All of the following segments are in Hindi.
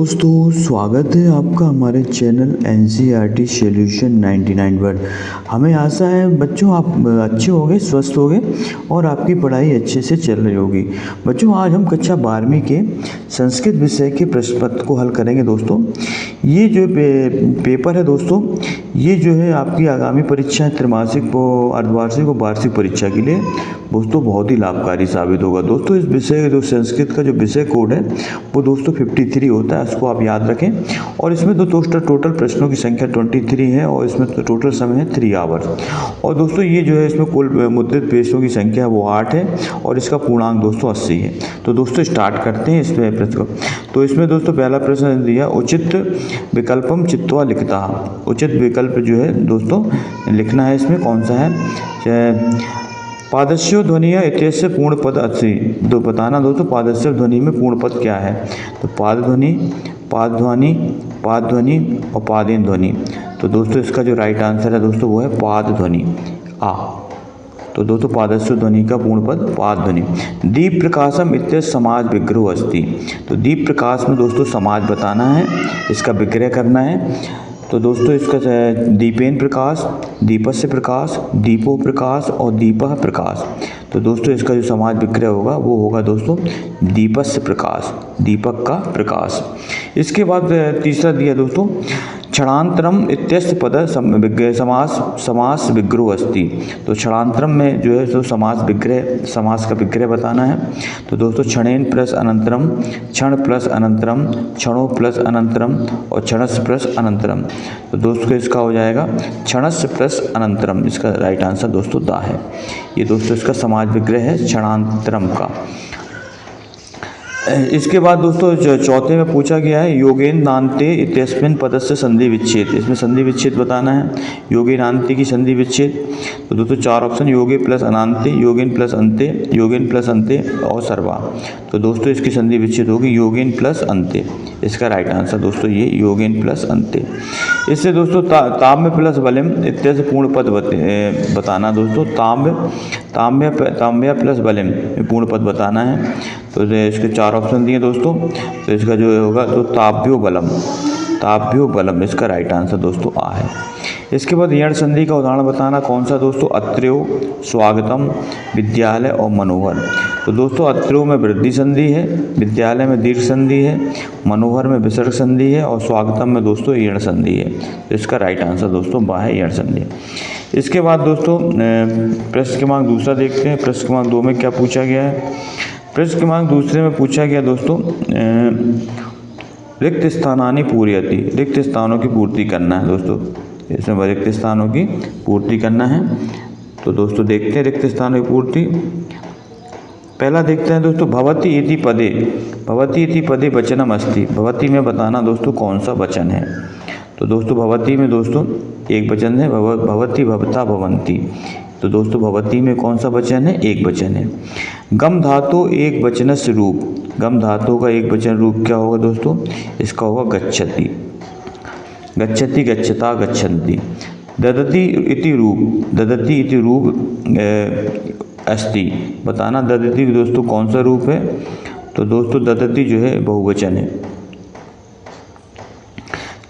दोस्तों स्वागत है आपका हमारे चैनल NCERT सॉल्यूशन 99 पर। हमें आशा है बच्चों आप अच्छे होंगे, स्वस्थ होंगे और आपकी पढ़ाई अच्छे से चल रही होगी। बच्चों आज हम कक्षा 12वीं के संस्कृत विषय के प्रश्न पत्र को हल करेंगे। दोस्तों ये जो पेपर है दोस्तों, ये जो है आपकी आगामी परीक्षा त्रैमासिक अर्धवार्षिक और वार्षिक परीक्षा के लिए दोस्तों बहुत ही लाभकारी साबित होगा। दोस्तों इस विषय जो संस्कृत का जो विषय कोड है वो दोस्तों 53 होता है, इसको आप याद रखें। और इसमें दोस्तों टोटल प्रश्नों की संख्या 23 है और इसमें तो टोटल समय है 3 आवर्स। और दोस्तों ये जो है इसमें कुल मुद्रित पेजों की संख्या वो 8 है और इसका पूर्णांक दोस्तों 80 है। तो दोस्तों स्टार्ट करते हैं इसमें प्रश्न को। तो इसमें दोस्तों पहला प्रश्न दिया, उचित विकल्पम चित्वा लिखता। उचित विकल्प जो है दोस्तों लिखना है, इसमें कौन सा है। पादस्यो ध्वनिया इत्यस्य पूर्ण पद अच्छी तो बताना दोस्तों पादस्यो ध्वनि में पूर्ण पद क्या है। तो पाद ध्वनि, पाद ध्वनि, पाद ध्वनि और पादेन ध्वनि। तो दोस्तों इसका जो राइट आंसर है दोस्तों वो है पाद ध्वनि आ। तो दोस्तों पादस्यो ध्वनि का पूर्ण पद पाद ध्वनि। दीप प्रकाशम इत्य समाज विग्रह अस्ति। तो दीप प्रकाश में दोस्तों समाज बताना है, इसका विग्रह करना है। तो दोस्तों इसका दीपेन प्रकाश, दीपस्य प्रकाश, दीपो प्रकाश और दीपः प्रकाश। तो दोस्तों इसका जो समाज विग्रह होगा वो होगा दोस्तों दीपस्य प्रकाश, दीपक का प्रकाश। इसके बाद तीसरा दिया दोस्तों, क्षणांतरम इत्यस्य पद समास विग्रह अस्ति। तो क्षणांतरम में जो है तो समास का विग्रह बताना है। तो दोस्तों क्षणेन प्लस अनंतरम, क्षण प्लस अनंतरम, क्षणों प्लस अनंतरम और क्षणस प्लस अनंतरम। तो दोस्तों इसका हो जाएगा क्षणस प्लस अनंतरम। इसका राइट आंसर दोस्तों दा है। ये दोस्तों इसका समाज विग्रह है क्षणांतरम का। इसके बाद दोस्तों चौथे में पूछा गया है योगेन नान्ते इत्यस्मिन् पदस्य संधि विच्छेद। इसमें संधि विच्छेद बताना है, योगेन नान्ते की संधि विच्छेद। तो दोस्तों 4 ऑप्शन, योगे प्लस अनान्ते, योगेन प्लस अंते, योगेन प्लस अंते और सर्वा। तो दोस्तों इसकी संधि विच्छेद होगी योगेन प्लस अंते। इसका राइट आंसर दोस्तों ये योगेन प्लस अंते। इससे दोस्तों ताम्य प्लस बलिम इत्यस्य पूर्ण पद बताना। दोस्तों ताम्य प्लस बलिम पूर्ण पद बताना है। तो इसके 4 ऑप्शन दिए दोस्तों। तो इसका जो होगा तो ताभ्यो बलम, ताभ्यो बलम इसका राइट आंसर दोस्तों आ है। इसके बाद यण संधि का उदाहरण बताना, कौन सा दोस्तों, अत्र्यो, स्वागतम, विद्यालय और मनोहर। तो दोस्तों अत्र्यो में वृद्धि संधि है, विद्यालय में दीर्घ संधि है, मनोहर में विसर्ग संधि है और स्वागतम में दोस्तों यण संधि है। तो इसका राइट आंसर दोस्तों बा है यण संधि। इसके बाद दोस्तों प्रश्न क्रमांक दूसरा देखते हैं। प्रश्न क्रमांक 2 में क्या पूछा गया है। प्रश्न क्रमांक दूसरे में पूछा गया दोस्तों रिक्त स्थानानि पूरयति। रिक्त स्थानों की पूर्ति करना है दोस्तों, इसमें रिक्त स्थानों की पूर्ति करना है। तो दोस्तों देखते हैं रिक्त स्थानों की पूर्ति। पहला देखते हैं दोस्तों, भवति इति पदे, भवति इति पदे वचनम अस्ति। भवति में बताना दोस्तों कौन सा वचन है। तो दोस्तों भवति में दोस्तों एक वचन है, भवति भवता भवंती। तो दोस्तों भवति में कौन सा वचन है, एक वचन है। गम धातु एक वचनस्य रूप, गम धातु का एक वचन रूप क्या होगा दोस्तों, इसका होगा गच्छति, गच्छति, गच्छता, गच्छन्ति। ददति इति रूप, ददति इति रूप अस्ति। बताना ददति दोस्तों कौन सा रूप है। तो दोस्तों ददति जो है बहुवचन है।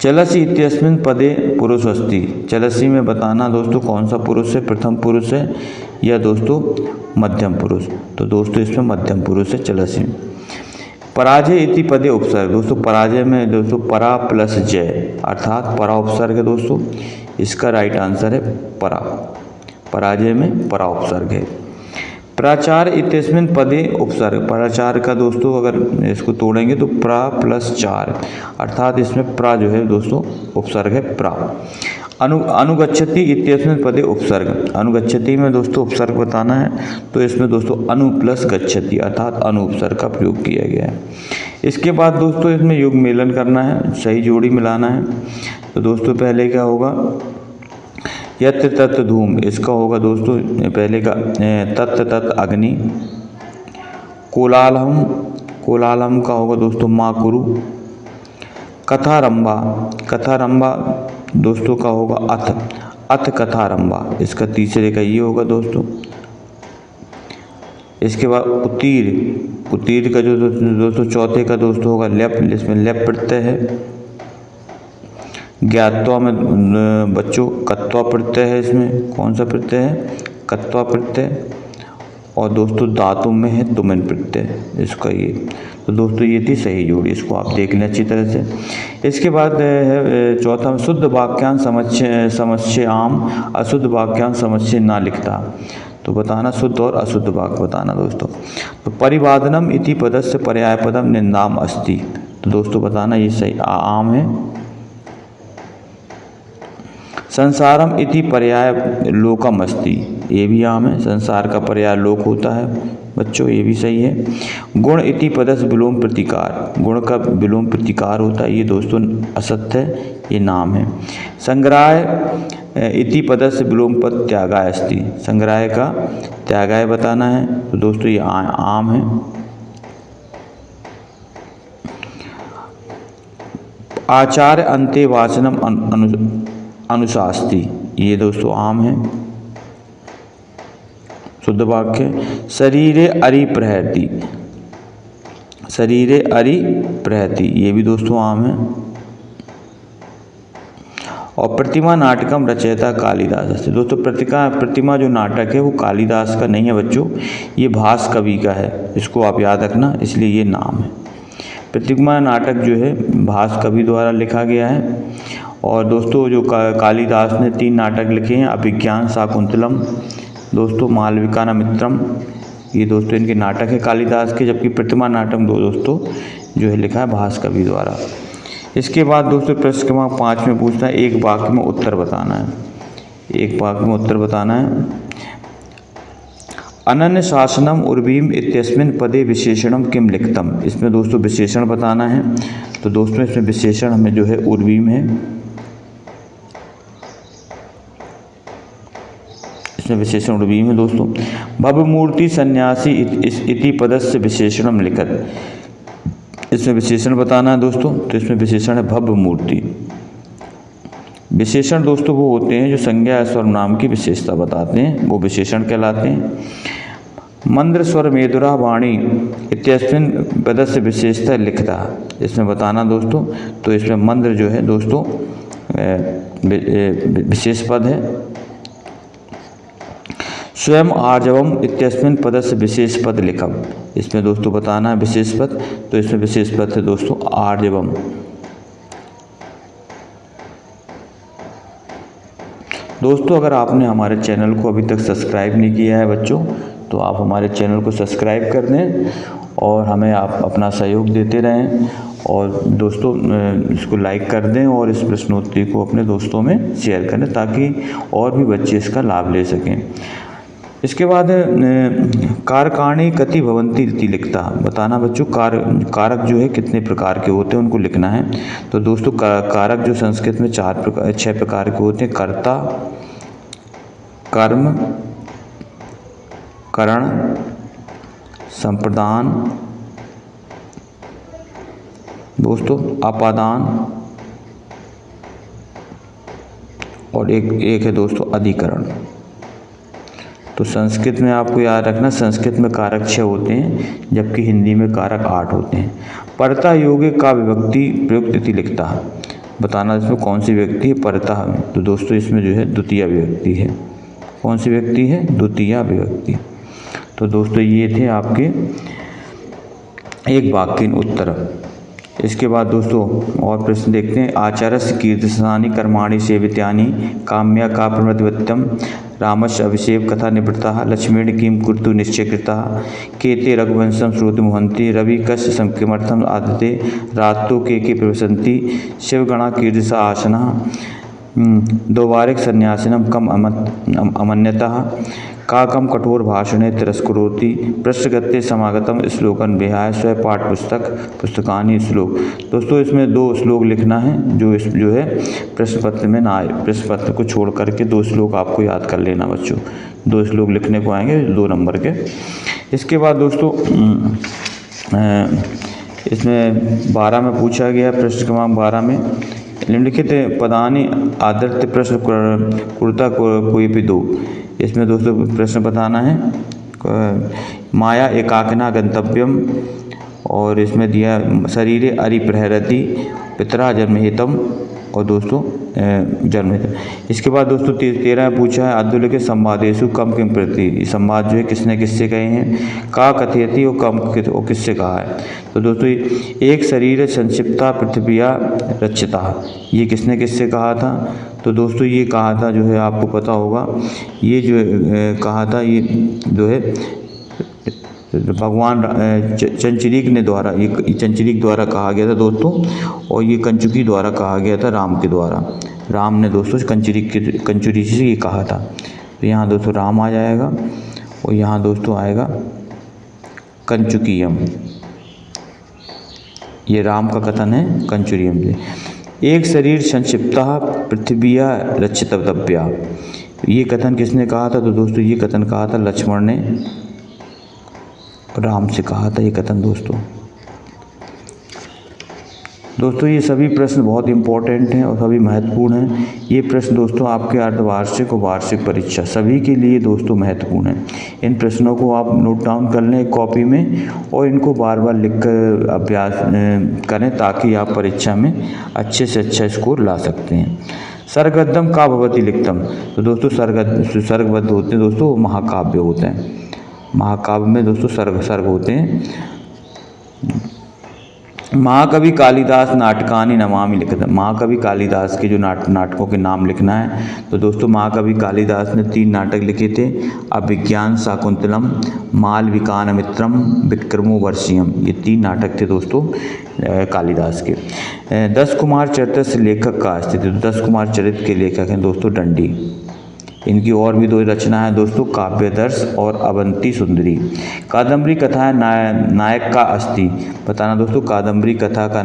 चलसी इत्यस्मिन् पदे पुरुष अस्ति। चलसी में बताना दोस्तों कौन सा पुरुष है, प्रथम पुरुष है या दोस्तों मध्यम पुरुष। तो दोस्तों इसमें मध्यम पुरुष है चलसी में। पराजय इति पदे उपसर्ग। दोस्तों पराजय में दोस्तों परा प्लस जय अर्थात परा उपसर्ग है दोस्तों। इसका राइट आंसर है परा, पराजय में परा उपसर्ग है। प्राचार इत्यस्मिन् पदे उपसर्ग। प्राचार का दोस्तों अगर इसको तोड़ेंगे तो प्रा प्लस चार अर्थात इसमें प्रा जो है दोस्तों उपसर्ग है प्रा। अनुगच्छति इत्यस्मिन् पदे उपसर्ग। अनुगच्छति में दोस्तों उपसर्ग बताना है। तो इसमें दोस्तों अनु प्लस गच्छति अर्थात अनु उपसर्ग का प्रयोग किया गया है। इसके बाद दोस्तों इसमें युग मेलन करना है, सही जोड़ी मिलाना है। तो दोस्तों पहले क्या होगा, यत्र तत् धूम। इसका होगा दोस्तों पहले का तत् तत् अग्नि। कोलाहलम, कोलाहलम का होगा दोस्तों माँ कुरु। कथारंभा, कथारंभा दोस्तों का होगा अथ, अथ कथारंभा। इसका तीसरे का ये होगा दोस्तों इसके बाद उत्तीर का जो दोस्तों चौथे का दोस्तों होगा लेप, इसमें लेप प्रत्यय है। ज्ञात्वा में बच्चों कत्वा प्रत्यय है, इसमें कौन सा प्रत्यय है, कत्वा प्रत्यय। और दोस्तों धातु में है तुमन प्रत्यय इसका ये। तो दोस्तों ये थी सही जोड़ी, इसको आप देख लें अच्छी तरह से। इसके बाद है चौथा, शुद्ध वाक्यांश समस्या आम, अशुद्ध वाक्यांश समस्या ना लिखता। तो बताना शुद्ध और अशुद्ध वाक्य बताना दोस्तों। तो परिवादनम इति पदस्य पर्याय पदम निंदाम अस्ति। तो दोस्तों बताना ये सही आम है। संसारम इति पर्याय लोकम अस्ति, ये भी आम है, संसार का पर्याय लोक होता है बच्चों, ये भी सही है। गुण इति पदस्य विलोम प्रतिकार, गुण का विलोम प्रतिकार होता है, ये दोस्तों असत्य है, ये नाम है। संग्रह इति पदस्य विलोम पद त्यागाय अस्ति, संग्रह का त्यागाय बताना है। तो दोस्तों ये आम है। आचार्य अंते वाचनम अनुशास्ति, ये दोस्तों आम है, शुद्ध वाक्य। शरीरे अरि प्रहति, शरीरे अरि प्रहति, ये भी दोस्तों आम है। और प्रतिमा नाटकम रचयिता कालिदास। दोस्तों प्रतिमा जो नाटक है वो कालिदास का नहीं है बच्चों, ये भास कवि का है, इसको आप याद रखना, इसलिए ये नाम है। प्रतिमा नाटक जो है भास कवि द्वारा लिखा गया है। और दोस्तों जो कालिदास ने 3 नाटक लिखे हैं, अभिज्ञान, शाकुंतलम, दोस्तों मालविका मित्रम, ये दोस्तों इनके नाटक है कालिदास के। जबकि प्रतिमा नाटक दोस्तों जो है लिखा है भास कवि द्वारा। इसके बाद दोस्तों प्रश्न क्रमांक 5 में पूछता है, एक वाक्य में उत्तर बताना है, एक वाक्य में उत्तर बताना है। अनन्य शासनम उर्वीम इत्यस्मिन् पदे विशेषणम किम लिखतम, इसमें दोस्तों विशेषण बताना है। तो दोस्तों इसमें विशेषण हमें जो है उर्वीम है, इसमें विशेषण उर्वीम है दोस्तों। भवमूर्ति सन्यासी इति पदस्य विशेषणम लिखत, इसमें विशेषण बताना है दोस्तों। तो इसमें विशेषण है भवमूर्ति। विशेषण दोस्तों वो होते हैं जो संज्ञा सर्वनाम की विशेषता बताते हैं, वो विशेषण कहलाते हैं। मंद्र स्वर मेदुरा वाणी इत्यस्मिन् पदस्य विशेषता लिखता, इसमें बताना दोस्तों। तो इसमें मंद्र जो है दोस्तों विशेष पद है। स्वयं आर्जवम इत्यस्मिन् पदस्य विशेष पद लिखम, इसमें दोस्तों बताना है विशेष पद। तो इसमें विशेष पद है दोस्तों आर्जवम। दोस्तों अगर आपने हमारे चैनल को अभी तक सब्सक्राइब नहीं किया है बच्चों, तो आप हमारे चैनल को सब्सक्राइब कर दें और हमें आप अपना सहयोग देते रहें। और दोस्तों इसको लाइक कर दें और इस प्रश्नोत्तरी को अपने दोस्तों में शेयर करें, ताकि और भी बच्चे इसका लाभ ले सकें। इसके बाद कारकाणि कति भवन्ति इति लिखता, बताना बच्चों कारक जो है कितने प्रकार के होते हैं उनको लिखना है। तो दोस्तों कारक जो संस्कृत में 6 प्रकार के होते हैं, कर्ता, कर्म, करण, संप्रदान, दोस्तों अपादान, और एक है दोस्तों अधिकरण। तो संस्कृत में आपको याद रखना, संस्कृत में कारक 6 होते हैं, जबकि हिंदी में कारक 8 होते हैं। परता योगे का विभक्ति प्रयुक्त इति लिखता, बताना इसमें कौन सी व्यक्ति है परता में। तो दोस्तों इसमें जो है द्वितीय विभक्ति है, कौन सी व्यक्ति है, द्वितीय विभक्ति। तो दोस्तों ये थे आपके एक वाक्य उत्तर। इसके बाद दोस्तों और प्रश्न देखते हैं। आचार्यस्य कीर्तिसानि कर्माणि सेवित्यानि काम्या का प्रमृतवत्यम रामस्य अभिषेक कथा निवृत्ता लक्ष्मीण किम कुर्तु निश्चयकृता केते रघुवंशम श्रोति मुहंति रवि कस्य संकिमर्थम आदिते रातो के प्रवसंति शिवगणा कीर्तिसा आसना दोवारिक सन्यासिनम कम अमन्यतः का कम कठोर भाषणे तिरस्करोति पृष्ठगत्य समागतम श्लोकन विहाय स्वय पाठ पुस्तकानि श्लोक। दोस्तों इसमें 2 श्लोक लिखना है जो है प्रश्न पत्र में ना आए, प्रश्न पत्र को छोड़ करके 2 श्लोक आपको याद कर लेना बच्चों, 2 श्लोक लिखने को आएंगे 2 नंबर के। इसके बाद दोस्तों इसमें 12 में पूछा गया, प्रश्न क्रमांक 12 में निम्नलिखित पदानि आदर्त प्रश्न कुर्ता कोई भी 2, इसमें दोस्तों प्रश्न बताना है माया एकाकिना गंतव्यम, और इसमें दिया शरीरे अरिप्रहरति पितरा जन्महितम, और दोस्तों जन्महितम। इसके बाद दोस्तों 13 पूछा है अद्युल के संवादेशु कम किम प्रति, ये संवाद जो है किसने किससे कहे हैं, का कथयति और कम और किससे कहा है। तो दोस्तों एक शरीर संक्षिप्ता पृथ्विया रचिता, ये किसने किससे कहा था। तो दोस्तों ये कहा था जो है आपको पता होगा, ये जो कहा था ये जो है भगवान चंचरीक ने द्वारा, ये चंचरीक द्वारा कहा गया था दोस्तों, और ये कंचुकी द्वारा कहा गया था राम के द्वारा। राम ने दोस्तों कंचुरी से ये कहा था। तो यहाँ दोस्तों राम आ जाएगा, और यहाँ दोस्तों आएगा कंचुकीयम, ये राम का कथन है कंचुरियम से। एक शरीर संक्षिप्ता पृथ्विया रचितव्या, ये कथन किसने कहा था। तो दोस्तों ये कथन कहा था लक्ष्मण ने राम से कहा था ये कथन दोस्तों ये सभी प्रश्न बहुत इंपॉर्टेंट हैं और सभी महत्वपूर्ण हैं। ये प्रश्न दोस्तों आपके अर्धवार्षिक और वार्षिक परीक्षा सभी के लिए दोस्तों महत्वपूर्ण हैं। इन प्रश्नों को आप नोट डाउन कर लें कॉपी में, और इनको बार बार लिख कर अभ्यास करें, ताकि आप परीक्षा में अच्छे से अच्छा स्कोर ला सकते हैं। सर्गद्यम का भवति लिखतम, तो दोस्तों सर्गबद्ध होते हैं दोस्तों, महाकाव्य होते हैं। महाकाव्य में दोस्तों सर्ग होते हैं। महाकवि कालिदास नाटकानि नमामि लिखित, महाकवि कालिदास के जो नाटकों के नाम लिखना है। तो दोस्तों महाकवि कालिदास ने 3 नाटक लिखे थे, अभिज्ञान शाकुंतलम, मालविकानमित्रम, विक्रमो वर्षियम, ये 3 नाटक थे दोस्तों कालिदास के। 10 कुमार चरित्र से लेखक का स्थिति, तो 10 कुमार चरित्र के लेखक हैं दोस्तों दंडी। इनकी और भी 2 रचना है दोस्तों, काव्यदर्श और अवंती सुंदरी। कादम्बरी कथा है नायक का अस्थि, बताना दोस्तों कादम्बरी कथा का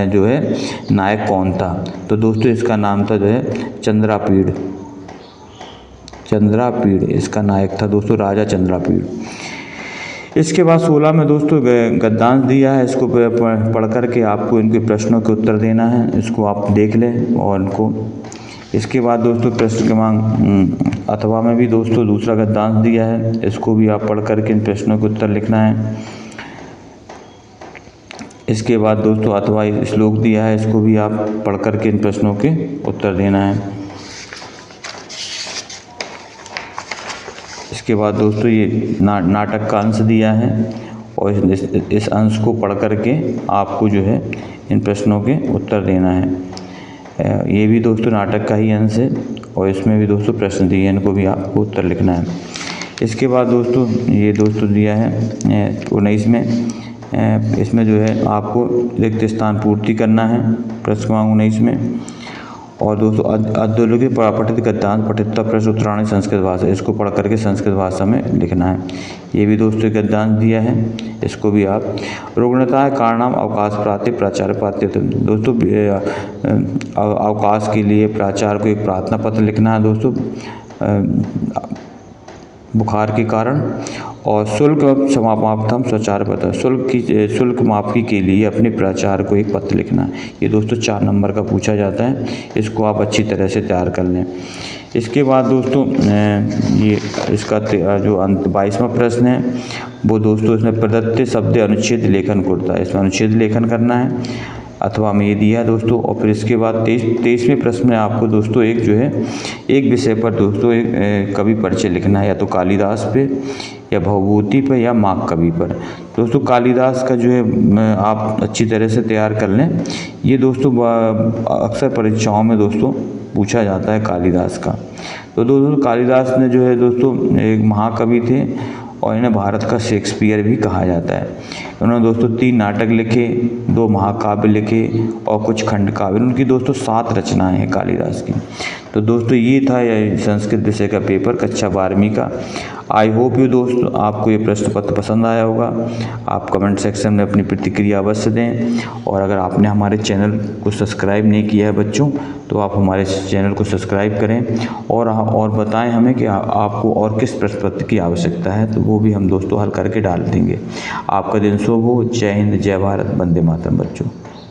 जो है नायक कौन था। तो दोस्तों इसका नाम था जो है चंद्रापीड़, इसका नायक था दोस्तों राजा चंद्रापीड़। इसके बाद 16 में दोस्तों गद्यांश दिया है, इसको पढ़ करके आपको इनके प्रश्नों के उत्तर देना है, इसको आप देख लें और इनको। इसके बाद दोस्तों प्रश्न क्रमांक अथवा में भी दोस्तों दूसरा गद्यांश दिया है, इसको भी आप पढ़ करके इन प्रश्नों के उत्तर लिखना है। इसके बाद दोस्तों अथवा श्लोक दिया है, इसको भी आप पढ़ करके इन प्रश्नों के उत्तर देना है। इसके बाद दोस्तों ये नाटक का अंश दिया है, और इस अंश को पढ़ करके आपको जो है इन प्रश्नों के उत्तर देना है। ये भी दोस्तों नाटक का ही अंश है, और इसमें भी दोस्तों प्रश्न दिए हैं, इनको भी आपको उत्तर लिखना है। इसके बाद दोस्तों ये दोस्तों दिया है 19 में, इसमें जो है आपको रिक्त स्थान पूर्ति करना है प्रश्न क्रमांक 19 में। और दोस्तों अद्युल्के पठित गद्यांश पठित प्रश्न उत्तराणी संस्कृत भाषा, इसको पढ़ करके संस्कृत भाषा में लिखना है। ये भी दोस्तों गद्यांश दिया है, इसको भी आप। रुग्णता कारणाम अवकाश प्राप्ति प्राचार्य पात्र, दोस्तों अवकाश के लिए प्राचार्य को एक प्रार्थना पत्र लिखना है दोस्तों बुखार के कारण। और शुल्क समाप्तम स्वचार पत्र, शुल्क माफी के लिए अपने प्राचार्य को एक पत्र लिखना है। ये दोस्तों 4 नंबर का पूछा जाता है, इसको आप अच्छी तरह से तैयार कर लें। इसके बाद दोस्तों ये इसका जो 22वां प्रश्न है वो दोस्तों इसमें प्रदत्त शब्द अनुच्छेद लेखन करता है, इसमें अनुच्छेद लेखन करना है अथवा में ये दिया दोस्तों। और फिर इसके बाद 23वें प्रश्न में आपको दोस्तों एक जो है एक विषय पर दोस्तों एक कवि परिचय लिखना है, या तो कालिदास पे या भवभूति पर या माघ कवि पर। दोस्तों कालिदास का जो है आप अच्छी तरह से तैयार कर लें, ये दोस्तों अक्सर परीक्षाओं में दोस्तों पूछा जाता है कालिदास का। तो दोस्तों कालिदास ने जो है दोस्तों एक महाकवि थे, और इन्हें भारत का शेक्सपियर भी कहा जाता है। उन्होंने दोस्तों 3 नाटक लिखे, 2 महाकाव्य लिखे और कुछ खंड काव्य। उनकी दोस्तों 7 रचनाएं हैं कालिदास की। तो दोस्तों ये था संस्कृत विषय का पेपर कक्षा 12वीं का। आई होप यू दोस्तों आपको ये प्रश्न पत्र पसंद आया होगा। आप कमेंट सेक्शन में अपनी प्रतिक्रिया अवश्य दें, और अगर आपने हमारे चैनल को सब्सक्राइब नहीं किया है बच्चों, तो आप हमारे चैनल को सब्सक्राइब करें, और बताएं हमें कि आपको और किस प्रश्न पत्र की आवश्यकता है, तो वो भी हम दोस्तों हल करके डाल देंगे। आपका दिन शुभ हो। जय हिंद, जय भारत, वंदे मातरम बच्चों।